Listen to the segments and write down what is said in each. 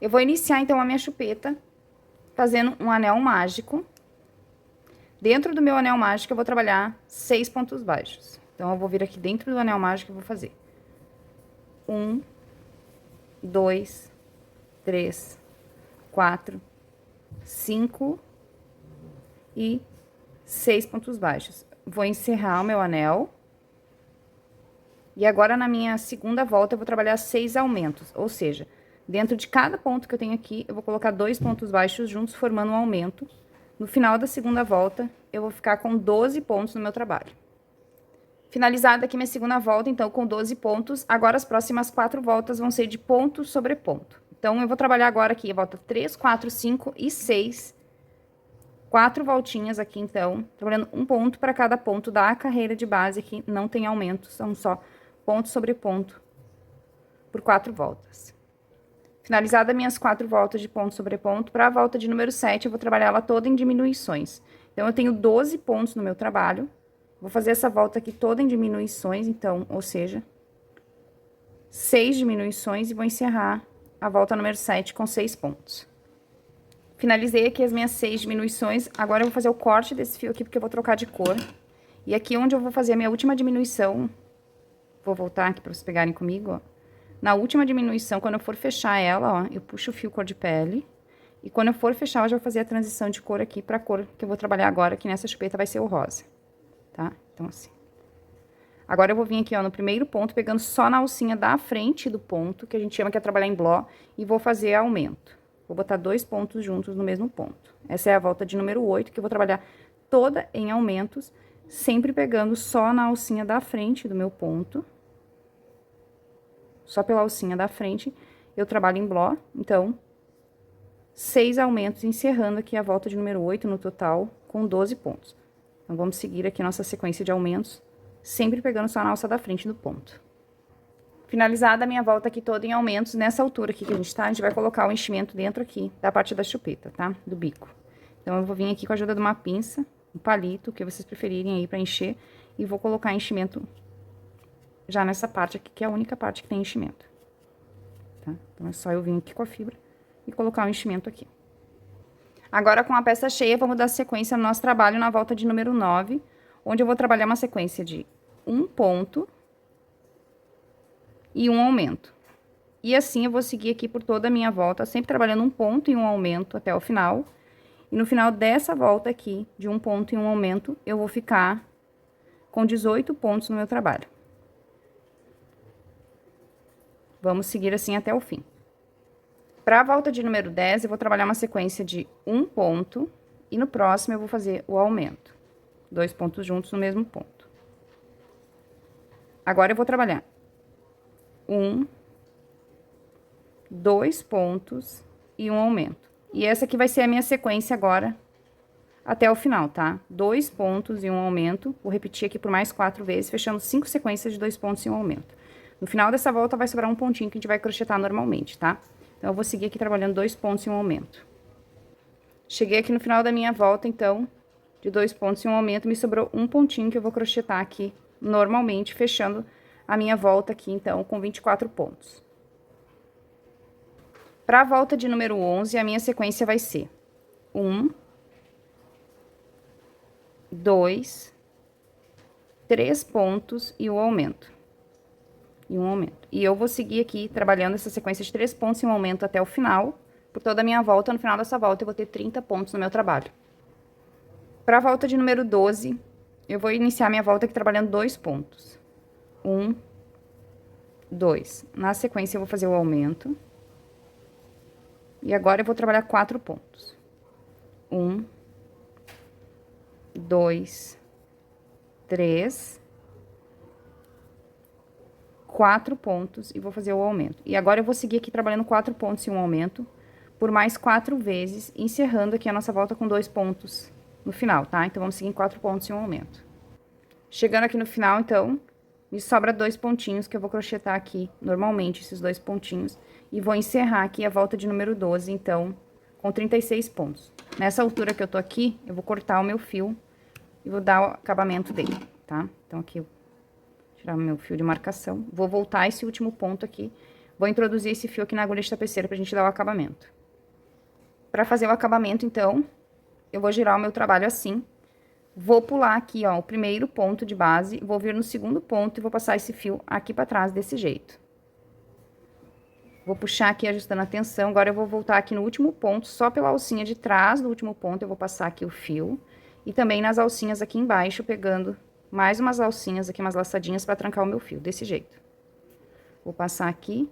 Eu vou iniciar, então, a minha chupeta fazendo um anel mágico. Dentro do meu anel mágico, eu vou trabalhar 6 pontos baixos. Então, eu vou vir aqui dentro do anel mágico e vou fazer 1, 2, 3, 4, 5 e 6 pontos baixos. Vou encerrar o meu anel. E agora, na minha segunda volta, eu vou trabalhar 6 aumentos, ou seja, dentro de cada ponto que eu tenho aqui, eu vou colocar 2 pontos baixos juntos, formando um aumento. No final da segunda volta, eu vou ficar com 12 pontos no meu trabalho. Finalizada aqui minha segunda volta, então, com 12 pontos, agora as próximas 4 voltas vão ser de ponto sobre ponto. Então, eu vou trabalhar agora aqui a volta 3, 4, 5 e 6. 4 voltinhas aqui, então, trabalhando um ponto para cada ponto da carreira de base, que não tem aumento, são só ponto sobre ponto por 4 voltas. Finalizada minhas 4 voltas de ponto sobre ponto, para a volta de número 7, eu vou trabalhar ela toda em diminuições. Então, eu tenho 12 pontos no meu trabalho, vou fazer essa volta aqui toda em diminuições, então, ou seja, 6 diminuições e vou encerrar a volta número 7 com 6 pontos. Finalizei aqui as minhas 6 diminuições, agora eu vou fazer o corte desse fio aqui, porque eu vou trocar de cor. E aqui onde eu vou fazer a minha última diminuição, vou voltar aqui para vocês pegarem comigo, ó. Na última diminuição, quando eu for fechar ela, ó, eu puxo o fio cor de pele. E quando eu for fechar, eu já vou fazer a transição de cor aqui pra cor que eu vou trabalhar agora, que nessa chupeta vai ser o rosa, tá? Então, assim. Agora, eu vou vir aqui, ó, no primeiro ponto, pegando só na alcinha da frente do ponto, que a gente chama que é trabalhar em bló, e vou fazer aumento. Vou botar 2 pontos juntos no mesmo ponto. Essa é a volta de número 8, que eu vou trabalhar toda em aumentos, sempre pegando só na alcinha da frente do meu ponto. Só pela alcinha da frente, eu trabalho em bló, então, 6 aumentos, encerrando aqui a volta de número 8 no total, com 12 pontos. Então, vamos seguir aqui nossa sequência de aumentos, sempre pegando só na alça da frente do ponto. Finalizada a minha volta aqui toda em aumentos, nessa altura aqui que a gente tá, a gente vai colocar o enchimento dentro aqui da parte da chupeta, tá? Do bico. Então, eu vou vir aqui com a ajuda de uma pinça, um palito, o que vocês preferirem aí pra encher, e vou colocar enchimento já nessa parte aqui, que é a única parte que tem enchimento, tá? Então, é só eu vir aqui com a fibra e colocar o enchimento aqui. Agora, com a peça cheia, vamos dar sequência no nosso trabalho na volta de número 9, onde eu vou trabalhar uma sequência de um ponto e um aumento. E assim, eu vou seguir aqui por toda a minha volta, sempre trabalhando um ponto e um aumento até o final. E no final dessa volta aqui, de um ponto e um aumento, eu vou ficar com 18 pontos no meu trabalho. Vamos seguir assim até o fim. Para a volta de número 10, eu vou trabalhar uma sequência de um ponto, e no próximo eu vou fazer o aumento. 2 pontos juntos no mesmo ponto. Agora, eu vou trabalhar 1, 2 pontos e um aumento. E essa aqui vai ser a minha sequência agora, até o final, tá? 2 pontos e um aumento. Vou repetir aqui por mais 4 vezes, fechando 5 sequências de 2 pontos e um aumento. No final dessa volta, vai sobrar um pontinho que a gente vai crochetar normalmente, tá? Então, eu vou seguir aqui trabalhando 2 pontos e um aumento. Cheguei aqui no final da minha volta, então, de 2 pontos e um aumento, me sobrou um pontinho que eu vou crochetar aqui normalmente, fechando a minha volta aqui, então, com 24 pontos. Para a volta de número 11, a minha sequência vai ser 1, 2, 3 pontos e o aumento. E um aumento. E eu vou seguir aqui trabalhando essa sequência de 3 pontos e um aumento até o final. Por toda a minha volta, no final dessa volta, eu vou ter 30 pontos no meu trabalho. Para a volta de número 12, eu vou iniciar minha volta aqui trabalhando 2 pontos. 1, 2. Na sequência, eu vou fazer o aumento. E agora, eu vou trabalhar 4 pontos. 1, 2, 3, 4 pontos e vou fazer o aumento. E agora, eu vou seguir aqui trabalhando 4 pontos e um aumento por mais 4 vezes, encerrando aqui a nossa volta com 2 pontos no final, tá? Então, vamos seguir em 4 pontos e um aumento. Chegando aqui no final, então, me sobra 2 pontinhos que eu vou crochetar aqui normalmente, esses 2 pontinhos, e vou encerrar aqui a volta de número 12, então, com 36 pontos. Nessa altura que eu tô aqui, eu vou cortar o meu fio e vou dar o acabamento dele, tá? Então, aqui eu tirar o meu fio de marcação. Vou voltar esse último ponto aqui, Vou introduzir esse fio aqui na agulha de tapeceira pra gente dar o acabamento. Pra fazer o acabamento, então, eu vou girar o meu trabalho assim. Vou pular aqui, ó, o primeiro ponto de base, vou vir no segundo ponto e vou passar esse fio aqui pra trás desse jeito. Vou puxar aqui, ajustando a tensão. Agora, eu vou voltar aqui no último ponto, só pela alcinha de trás do último ponto, eu vou passar aqui o fio. E também nas alcinhas aqui embaixo, pegando mais umas alcinhas aqui, umas laçadinhas pra trancar o meu fio, desse jeito. Vou passar aqui,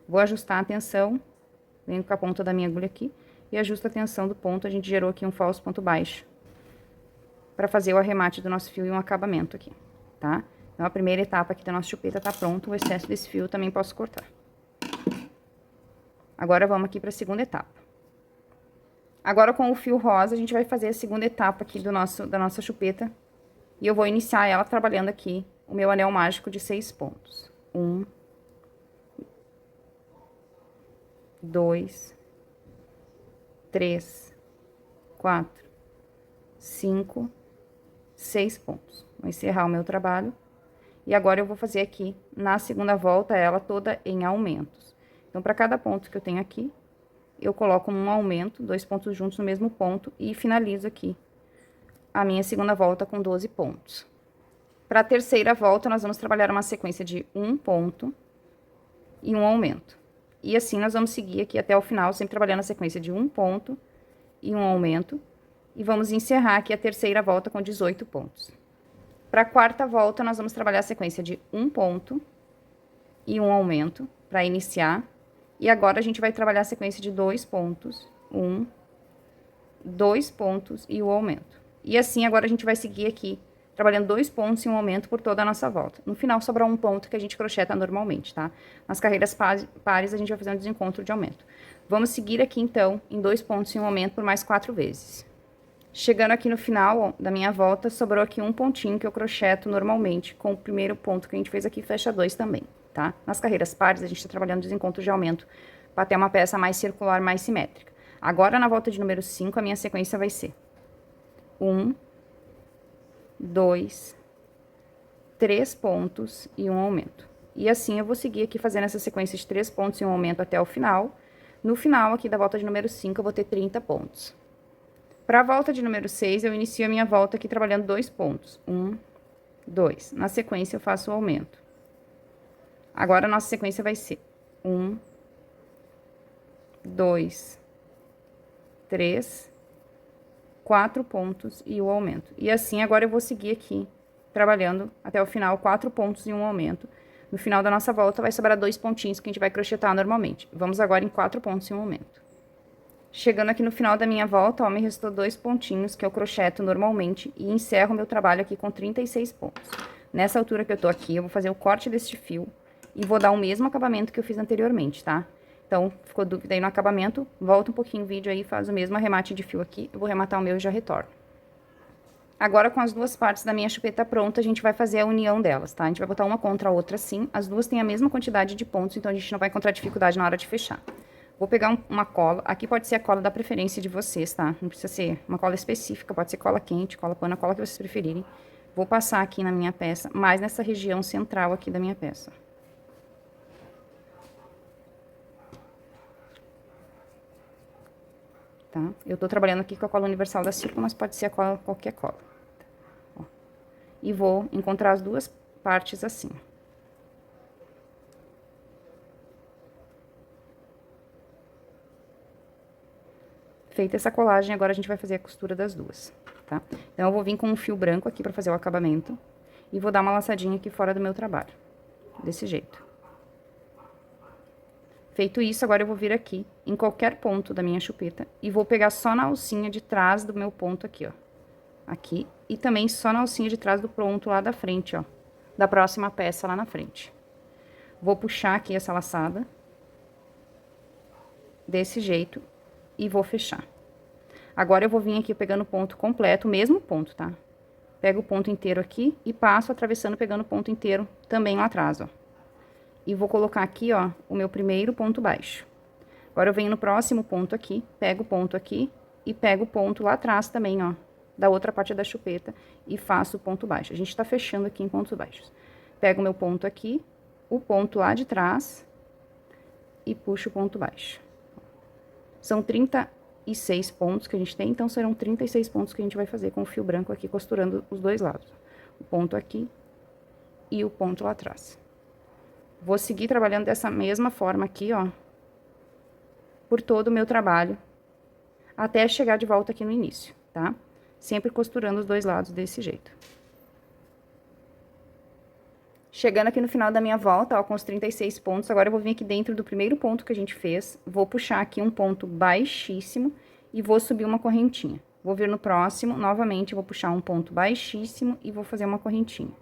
vou ajustar a tensão, venho com a ponta da minha agulha aqui, e ajusto a tensão do ponto, a gente gerou aqui um falso ponto baixo, pra fazer o arremate do nosso fio e um acabamento aqui, tá? Então, a primeira etapa aqui da nossa chupeta tá pronta, o excesso desse fio eu também posso cortar. Agora, vamos aqui para a segunda etapa. Agora, com o fio rosa, a gente vai fazer a segunda etapa aqui da nossa chupeta. E eu vou iniciar ela trabalhando aqui o meu anel mágico de 6 pontos. 1, 2, 3, 4, 5, 6 pontos. Vou encerrar o meu trabalho. E agora, eu vou fazer aqui, na segunda volta, ela toda em aumentos. Então, para cada ponto que eu tenho aqui, eu coloco um aumento, 2 pontos juntos no mesmo ponto, e finalizo aqui a minha segunda volta com 12 pontos. Para a terceira volta, nós vamos trabalhar uma sequência de 1 ponto e um aumento. E assim, nós vamos seguir aqui até o final, sempre trabalhando a sequência de 1 ponto e um aumento. E vamos encerrar aqui a terceira volta com 18 pontos. Para a quarta volta, nós vamos trabalhar a sequência de 1 ponto e um aumento, para iniciar. E agora, a gente vai trabalhar a sequência de 2 pontos, 1, 2 pontos e o aumento. E assim, agora a gente vai seguir aqui, trabalhando 2 pontos e um aumento por toda a nossa volta. No final, sobra um ponto que a gente crocheta normalmente, tá? Nas carreiras pares, a gente vai fazer um desencontro de aumento. Vamos seguir aqui, então, em 2 pontos e um aumento por mais 4 vezes. Chegando aqui no final, ó, da minha volta, sobrou aqui um pontinho que eu crocheto normalmente, com o primeiro ponto que a gente fez aqui, fecha 2 também. Tá? Nas carreiras pares, a gente tá trabalhando desencontro de aumento para ter uma peça mais circular, mais simétrica. Agora, na volta de número 5, a minha sequência vai ser 1, 2, 3 pontos e um aumento. E assim, eu vou seguir aqui fazendo essa sequência de 3 pontos e um aumento até o final. No final, aqui da volta de número 5, eu vou ter 30 pontos. Para a volta de número 6, eu inicio a minha volta aqui trabalhando 2 pontos. 1, 2. Na sequência, eu faço o aumento. Agora, a nossa sequência vai ser 1, 2, 3, 4 pontos e o aumento. E assim, agora eu vou seguir aqui, trabalhando até o final, 4 pontos e um aumento. No final da nossa volta, vai sobrar 2 pontinhos que a gente vai crochetar normalmente. Vamos agora em 4 pontos e um aumento. Chegando aqui no final da minha volta, ó, me restou 2 pontinhos que eu crocheto normalmente e encerro meu trabalho aqui com 36 pontos. Nessa altura que eu tô aqui, eu vou fazer o corte deste fio e vou dar o mesmo acabamento que eu fiz anteriormente, tá? Então, ficou dúvida aí no acabamento, volta um pouquinho o vídeo aí, faz o mesmo arremate de fio aqui, eu vou rematar o meu e já retorno. Agora, com as duas partes da minha chupeta pronta, a gente vai fazer a união delas, tá? A gente vai botar uma contra a outra assim, as duas têm a mesma quantidade de pontos, então a gente não vai encontrar dificuldade na hora de fechar. Vou pegar uma cola, aqui pode ser a cola da preferência de vocês, tá? Não precisa ser uma cola específica, pode ser cola quente, cola pano, a cola que vocês preferirem. Vou passar aqui na minha peça, mais nessa região central aqui da minha peça. Tá? Eu tô trabalhando aqui com a cola universal da Círculo, mas pode ser a cola, qualquer cola. Ó. E vou encontrar as duas partes assim. Feita essa colagem, agora a gente vai fazer a costura das duas, tá? Então, eu vou vir com um fio branco aqui pra fazer o acabamento. E vou dar uma laçadinha aqui fora do meu trabalho. Desse jeito. Feito isso, agora eu vou vir aqui, em qualquer ponto da minha chupeta, e vou pegar só na alcinha de trás do meu ponto aqui, ó. Aqui, e também só na alcinha de trás do ponto lá da frente, ó. Da próxima peça lá na frente. Vou puxar aqui essa laçada. Desse jeito, e vou fechar. Agora, eu vou vir aqui pegando o ponto completo, o mesmo ponto, tá? Pego o ponto inteiro aqui e passo atravessando, pegando o ponto inteiro também lá atrás, ó. E vou colocar aqui, ó, o meu primeiro ponto baixo. Agora, eu venho no próximo ponto aqui, pego o ponto aqui e pego o ponto lá atrás também, ó, da outra parte da chupeta e faço o ponto baixo. A gente tá fechando aqui em pontos baixos. Pego o meu ponto aqui, o ponto lá de trás e puxo o ponto baixo. São 36 pontos que a gente tem, então serão 36 pontos que a gente vai fazer com o fio branco aqui, costurando os dois lados. O ponto aqui e o ponto lá atrás. Vou seguir trabalhando dessa mesma forma aqui, ó, por todo o meu trabalho, até chegar de volta aqui no início, tá? Sempre costurando os dois lados desse jeito. Chegando aqui no final da minha volta, ó, com os 36 pontos, agora eu vou vir aqui dentro do primeiro ponto que a gente fez, vou puxar aqui um ponto baixíssimo e vou subir uma correntinha. Vou vir no próximo, novamente, vou puxar um ponto baixíssimo e vou fazer uma correntinha.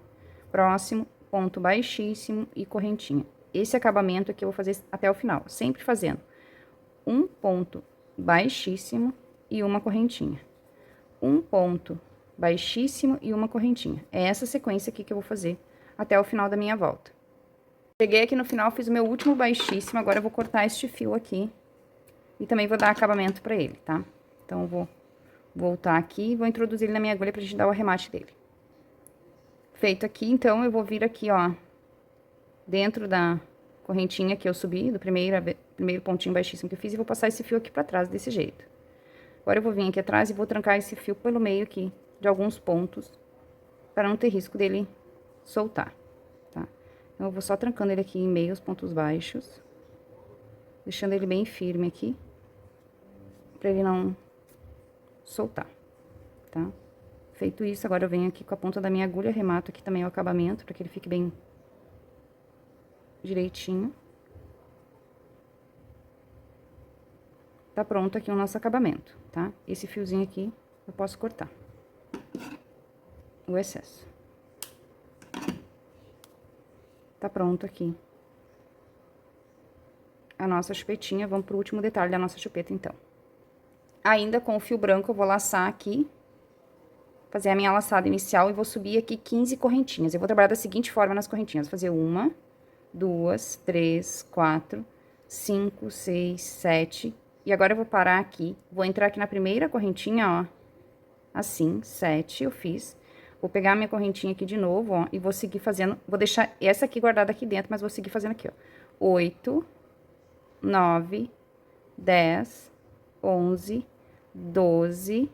Próximo, ponto baixíssimo e correntinha. Esse acabamento aqui eu vou fazer até o final, sempre fazendo um ponto baixíssimo e uma correntinha. Um ponto baixíssimo e uma correntinha. É essa sequência aqui que eu vou fazer até o final da minha volta. Cheguei aqui no final, fiz o meu último baixíssimo, agora eu vou cortar este fio aqui e também vou dar acabamento pra ele, tá? Então, eu vou voltar aqui e vou introduzir ele na minha agulha pra gente dar o arremate dele. Feito aqui, então, eu vou vir aqui, ó, dentro da correntinha que eu subi, do primeiro pontinho baixíssimo que eu fiz, e vou passar esse fio aqui pra trás, desse jeito. Agora, eu vou vir aqui atrás e vou trancar esse fio pelo meio aqui, de alguns pontos, para não ter risco dele soltar, tá? Então, eu vou só trancando ele aqui em meio os pontos baixos, deixando ele bem firme aqui, pra ele não soltar, tá? Feito isso, agora eu venho aqui com a ponta da minha agulha, arremato aqui também o acabamento, pra que ele fique bem direitinho. Tá pronto aqui o nosso acabamento, tá? Esse fiozinho aqui eu posso cortar o excesso. Tá pronto aqui a nossa chupetinha. Vamos pro último detalhe da nossa chupeta, então. Ainda com o fio branco, eu vou laçar aqui, fazer a minha laçada inicial e vou subir aqui 15 correntinhas. Eu vou trabalhar da seguinte forma nas correntinhas. Vou fazer 1, 2, 3, 4, 5, 6, 7. E agora eu vou parar aqui, vou entrar aqui na primeira correntinha, ó, assim, 7 eu fiz. Vou pegar a minha correntinha aqui de novo, ó, e vou seguir fazendo, vou deixar essa aqui guardada aqui dentro, mas vou seguir fazendo aqui, ó. 8, 9, 10, 11, 12,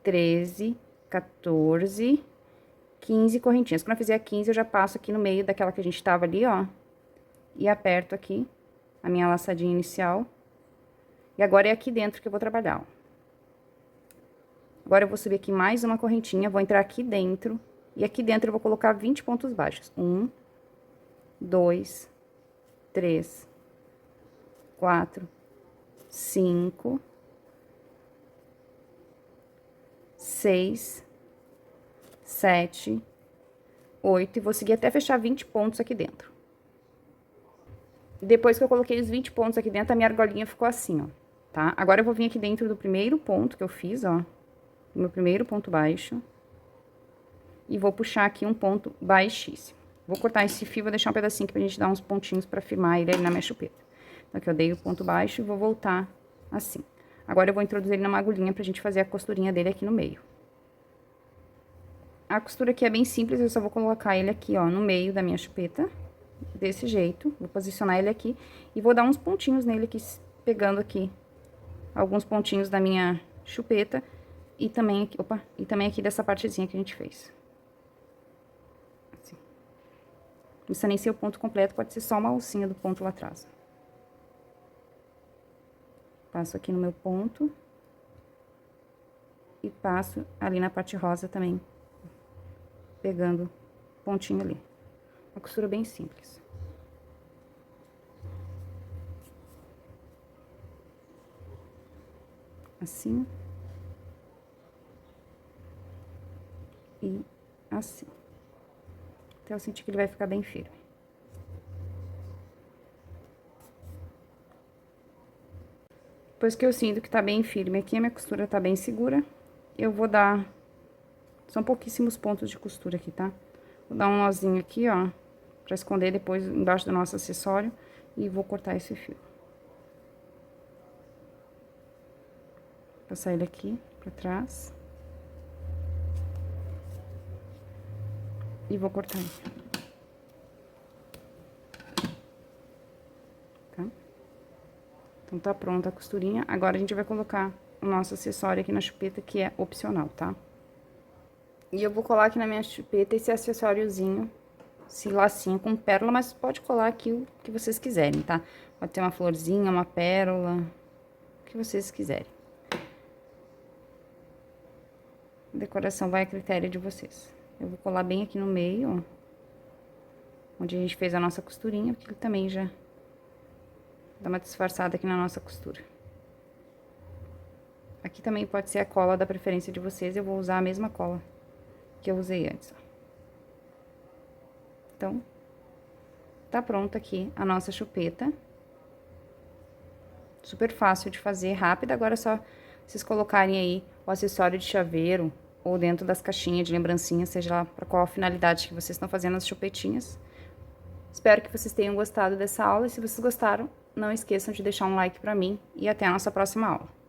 13, 14, 15 correntinhas. Quando eu fizer a 15, eu já passo aqui no meio daquela que a gente tava ali, ó, e aperto aqui a minha laçadinha inicial. E agora é aqui dentro que eu vou trabalhar, ó. Agora, eu vou subir aqui mais uma correntinha, vou entrar aqui dentro, e aqui dentro eu vou colocar 20 pontos baixos. 1, 2, 3, 4, 5, 6, 7, 8, e vou seguir até fechar 20 pontos aqui dentro. Depois que eu coloquei os 20 pontos aqui dentro, a minha argolinha ficou assim, ó, tá? Agora, eu vou vir aqui dentro do primeiro ponto que eu fiz, ó, meu primeiro ponto baixo, e vou puxar aqui um ponto baixíssimo. Vou cortar esse fio, vou deixar um pedacinho aqui pra gente dar uns pontinhos pra firmar ele ali na minha chupeta. Então, aqui eu dei o ponto baixo e vou voltar assim. Agora, eu vou introduzir ele numa agulhinha pra gente fazer a costurinha dele aqui no meio. A costura aqui é bem simples, eu só vou colocar ele aqui, ó, no meio da minha chupeta, desse jeito. Vou posicionar ele aqui e vou dar uns pontinhos nele aqui, pegando aqui alguns pontinhos da minha chupeta. E também aqui, opa, e também aqui dessa partezinha que a gente fez. Assim. Não precisa nem ser o ponto completo, pode ser só uma alcinha do ponto lá atrás. Passo aqui no meu ponto. E passo ali na parte rosa também, pegando pontinho ali. Uma costura bem simples. Assim. E assim. Até eu sentir que ele vai ficar bem firme. Depois que eu sinto que tá bem firme aqui, a minha costura tá bem segura, eu vou dar... São pouquíssimos pontos de costura aqui, tá? Vou dar um nozinho aqui, ó, pra esconder depois embaixo do nosso acessório, e vou cortar esse fio. Passar ele aqui pra trás. E vou cortar ele. Tá? Então, tá pronta a costurinha. Agora, a gente vai colocar o nosso acessório aqui na chupeta, que é opcional, tá? E eu vou colar aqui na minha chupeta esse acessóriozinho, esse lacinho com pérola, mas pode colar aqui o que vocês quiserem, tá? Pode ter uma florzinha, uma pérola, o que vocês quiserem. A decoração vai a critério de vocês. Eu vou colar bem aqui no meio, ó, onde a gente fez a nossa costurinha, porque também já dá uma disfarçada aqui na nossa costura. Aqui também pode ser a cola da preferência de vocês, eu vou usar a mesma cola que eu usei antes, ó. Então, tá pronta aqui a nossa chupeta. Super fácil de fazer, rápida. Agora é só vocês colocarem aí o acessório de chaveiro ou dentro das caixinhas de lembrancinha, seja lá para qual finalidade que vocês estão fazendo as chupetinhas. Espero que vocês tenham gostado dessa aula e se vocês gostaram, não esqueçam de deixar um like pra mim e até a nossa próxima aula.